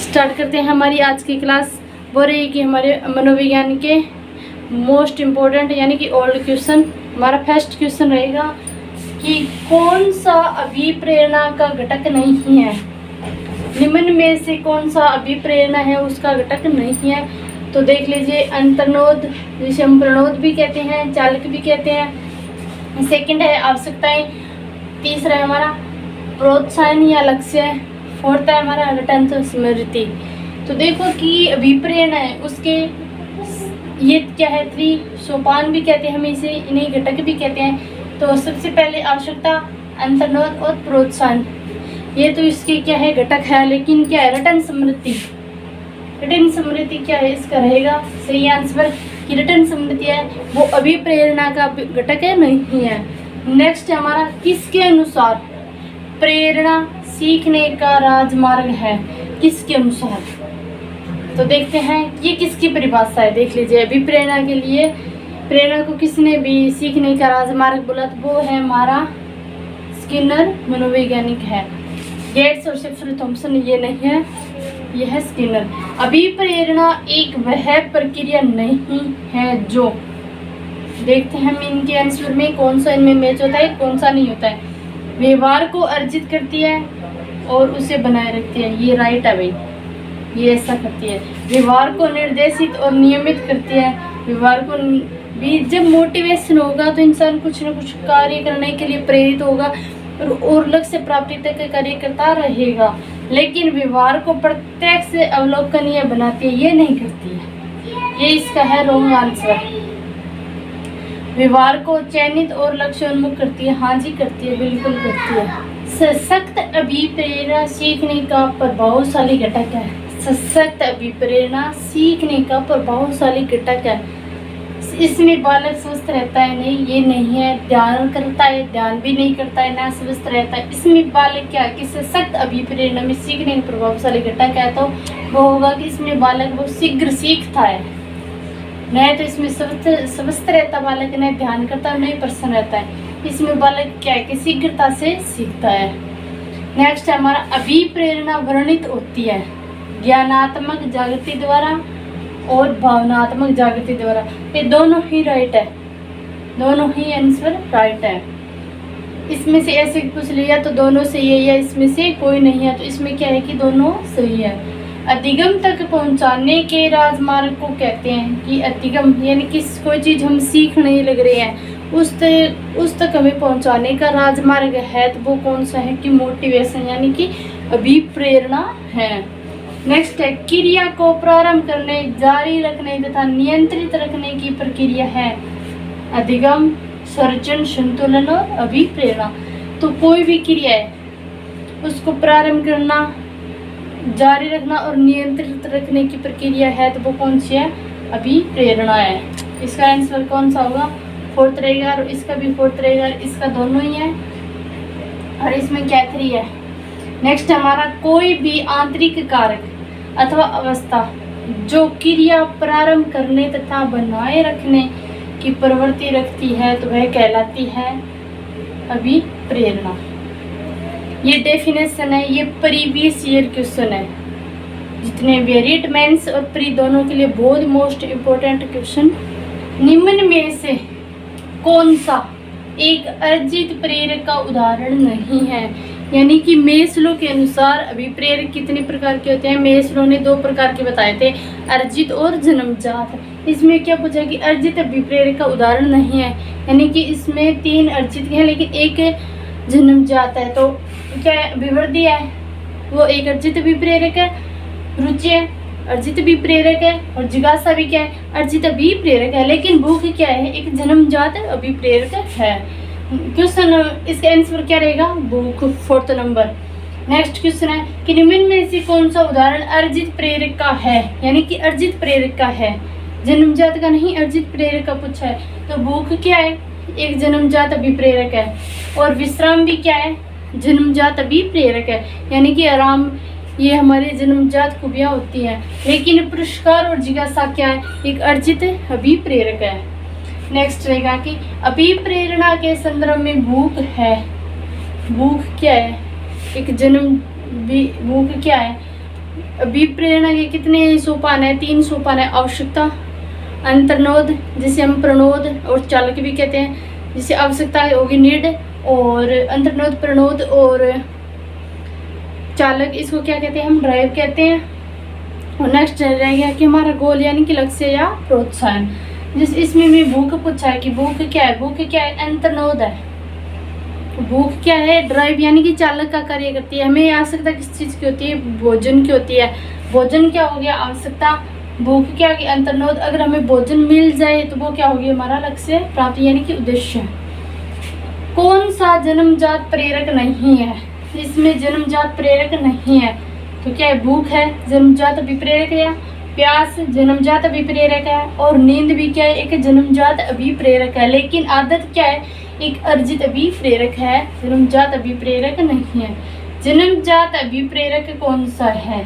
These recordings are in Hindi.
स्टार्ट करते हैं हमारी आज की क्लास। वो रही कि हमारे मनोविज्ञान के मोस्ट इम्पोर्टेंट यानी कि ओल्ड क्वेश्चन। हमारा फर्स्ट क्वेश्चन रहेगा कि कौन सा अभिप्रेरणा का घटक नहीं है। निम्न में से कौन सा अभिप्रेरणा है उसका घटक नहीं है। तो देख लीजिए, अंतर्नोद जिसे हम प्रणोद भी कहते हैं, चालक भी कहते हैं। सेकंड है आवश्यकताएं। तीसरा है हमारा प्रोत्साहन या लक्ष्य। फोर्थ है हमारा रिटर्न टू स्मृति। तो देखो कि अभिप्रेरणा है उसके ये क्या है, सोपान भी कहते हैं हम इसे, इन्हें घटक भी कहते हैं। तो सबसे पहले आवश्यकता, अंतर्नोद और प्रोत्साहन, ये तो इसके क्या है घटक है। लेकिन क्या है रिटर्न स्मृति, रिटर्न स्मृति क्या है इसका रहेगा सही आंसर कि रिटर्न स्मृति है वो अभिप्रेरणा का घटक है नहीं है। नेक्स्ट है हमारा किसके अनुसार प्रेरणा सीखने का राजमार्ग है। किसके अनुसार, तो देखते हैं ये किसकी परिभाषा है। देख लीजिए, अभिप्रेरणा के लिए प्रेरणा को किसने भी सीखने का राजमार्ग बोला, तो वो है हमारा स्किनर मनोवैज्ञानिक है। गेट्स और शेफर थॉमसन ये नहीं है, यह है स्किनर। अभिप्रेरणा एक वह प्रक्रिया नहीं है जो, देखते हैं हम इनके आंसर में कौन सा इनमें मैच होता है कौन सा नहीं होता है। व्यवहार को अर्जित करती है और उसे बनाए रखती है, ये राइट है भाई, ये ऐसा करती है। व्यवहार को निर्देशित और नियमित करती है। व्यवहार को भी जब मोटिवेशन होगा तो इंसान कुछ न कुछ कार्य करने के लिए प्रेरित होगा और लक्ष्य प्राप्ति तक कार्य करता रहेगा। लेकिन व्यवहार को प्रत्यक्ष से अवलोकनीय बनाती है, ये नहीं करती है, ये इसका है रॉन्ग आंसर। व्यवहार को चयनित और लक्ष्योन्मुख करती है, हाँ जी करती है, बिल्कुल करती है। सशक्त अभिप्रेरणा सीखने का प्रभावशाली घटक है। सशक्त अभिप्रेरणा सीखने का प्रभावशाली घटक है। इसमें बालक स्वस्थ रहता है, नहीं ये नहीं है। ध्यान करता है, ध्यान भी नहीं करता है, ना स्वस्थ रहता है। इसमें बालक क्या कि सशक्त अभिप्रेरणा में सीखने का प्रभावशाली घटक है, तो वो होगा कि इसमें बालक वो शीघ्र सीखता है। नहीं तो इसमें स्वस्थ रहता बालक, नहीं ध्यान करता है, नहीं प्रसन्न रहता है। इसमें बालक क्या है कि शीघ्रता से सीखता है। नेक्स्ट है हमारा अभिप्रेरणा वर्णित होती है ज्ञानात्मक जागृति द्वारा और भावनात्मक जागृति द्वारा। ये दोनों ही राइट है, दोनों ही आंसर राइट है। इसमें से ऐसे पूछ लिया तो दोनों सही है या इसमें से कोई नहीं है, तो इसमें क्या है कि दोनों सही है। अधिगम तक पहुंचाने के राजमार्ग को कहते हैं कि अधिगम यानी कि कोई चीज़ हम सीखने लग रहे हैं उस तक हमें पहुंचाने का राजमार्ग है, तो वो कौन सा है कि मोटिवेशन यानी कि अभिप्रेरणा है। नेक्स्ट है क्रिया को प्रारंभ करने, जारी रखने तथा नियंत्रित रखने की प्रक्रिया है अधिगम, सर्जन, संतुलन और अभिप्रेरणा। तो कोई भी क्रिया है उसको प्रारंभ करना, जारी रखना और नियंत्रित रखने की प्रक्रिया है, तो वो कौन सी है, अभिप्रेरणा है। इसका आंसर कौन सा होगा, फोर्थ रहेगा, और इसका भी फोर्थ रहेगा, इसका दोनों ही है, और इसमें क्या 3 है। नेक्स्ट हमारा कोई भी आंतरिक कारक अथवा अवस्था जो क्रिया प्रारंभ करने तथा बनाए रखने की प्रवृत्ति रखती है, तो वह कहलाती है अभिप्रेरणा। ये डेफिनेशन है, ये प्रीवियस ईयर क्वेश्चन है, जितने भी रीड मेंस और प्री दोनों के लिए बहुत मोस्ट इम्पोर्टेंट क्वेश्चन। निम्न में से कौन सा एक अर्जित प्रेरक का उदाहरण नहीं है। यानी कि मेस्लो के अनुसार अभिप्रेरक कितने प्रकार के होते हैं, मेस्लो ने 2 प्रकार के बताए थे, अर्जित और जन्मजात। इसमें क्या पूछा कि अर्जित अभिप्रेरक का उदाहरण नहीं है, यानी कि इसमें 3 अर्जित हैं लेकिन एक जन्मजात है। तो क्या है, विवृद्धि है वो एक अर्जित अभिप्रेरक है, रुचि है अर्जित अभिप्रेरक है, और जिज्ञासा भी क्या है अर्जित अभिप्रेरक है। लेकिन भूख क्या है, एक जन्मजात अभिप्रेरक है। क्वेश्चन इसका आंसर क्या रहेगा, भूख, 4th नंबर। नेक्स्ट क्वेश्चन है कि निम्न में से कौन सा उदाहरण अर्जित प्रेरक का है, यानी कि अर्जित प्रेरक का है, जन्मजात का नहीं, अर्जित प्रेरक का पूछा है। तो भूख क्या है, एक जन्मजात अभिप्रेरक है, और विश्राम भी क्या है, जन्मजात अभिप्रेरक है, यानी कि आराम, ये हमारे जन्मजात खूबियाँ होती हैं। लेकिन पुरस्कार और जिज्ञासा क्या है, एक अर्जित अभिप्रेरक है। नेक्स्ट रहेगा कि अभिप्रेरणा के संदर्भ में भूख है, भूख क्या है, एक भूख क्या है, अभिप्रेरणा के कितने सोपान है? 3 सोपान है। आवश्यकता, अंतर्नोद जिसे हम प्रणोद और चालक भी कहते हैं, जिसे आवश्यकता होगी नीड, और अंतर्नोद, प्रणोद और चालक, इसको क्या कहते हैं? हम ड्राइव कहते हैं। और नेक्स्ट रह गया कि हमारा गोल यानी कि लक्ष्य या प्रोत्साहन। जिस इसमें भी भूख पूछा है कि भूख क्या है? भूख क्या है? अंतर्नोद है। भूख क्या है? ड्राइव यानी कि चालक का कार्य करती है। हमें आवश्यकता किस चीज़ की होती है? भोजन की होती है। भोजन क्या हो गया? आवश्यकता। भूख क्या है? अंतर्नोद। अगर हमें भोजन मिल जाए तो वो क्या होगी? हमारा लक्ष्य प्राप्ति यानी कि उद्देश्य। कौन सा जन्मजात प्रेरक नहीं है? इसमें जन्मजात प्रेरक नहीं है तो क्या है? भूख है, जन्मजात अभिप्रेरक है। प्यास जन्मजात अभिप्रेरक है। और नींद भी क्या है? एक जन्मजात अभिप्रेरक है। लेकिन आदत क्या है? एक अर्जित अभिप्रेरक है, जन्मजात अभिप्रेरक नहीं है। जन्मजात अभिप्रेरक कौन सा है?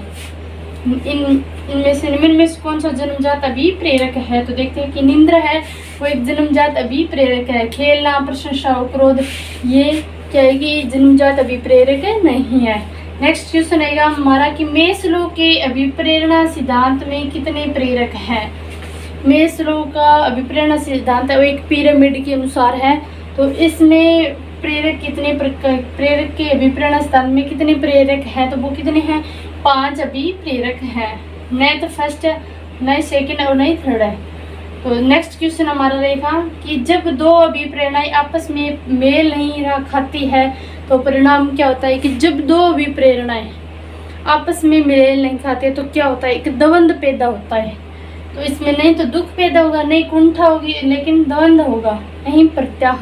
इनमें से निम्न में से कौन सा जन्मजात अभिप्रेरक है? तो देखते हैं कि निंद्रा है, वो एक जन्मजात अभिप्रेरक है। खेलना, प्रशंसा और क्रोध, ये क्या है कि जन्मजात अभिप्रेरक नहीं है। नेक्स्ट क्वेश्चन आएगा हमारा कि मेस्लो के अभिप्रेरणा सिद्धांत में कितने प्रेरक हैं? मेस्लो का अभिप्रेरणा सिद्धांत है वो एक पिरामिड के अनुसार है। तो इसमें प्रेरक कितने प्रेरक के अभिप्रेरणा सिद्धांत में कितने प्रेरक हैं? तो वो कितने हैं? 5 अभिप्रेरक हैं। नहीं तो फर्स्ट है, नहीं सेकंड और नहीं थर्ड है। तो नेक्स्ट क्वेश्चन हमारा रहेगा कि जब 2 अभिप्रेरणाएं आपस में मेल नहीं खाती है तो परिणाम क्या होता है? कि जब 2 अभिप्रेरणाएं आपस में मेल नहीं खाती है तो क्या होता है? एक द्वंद्व पैदा होता है। तो इसमें नहीं तो दुख पैदा होगा, नहीं कुंठा होगी, लेकिन द्वंद्व होगा, नहीं प्रत्याहार।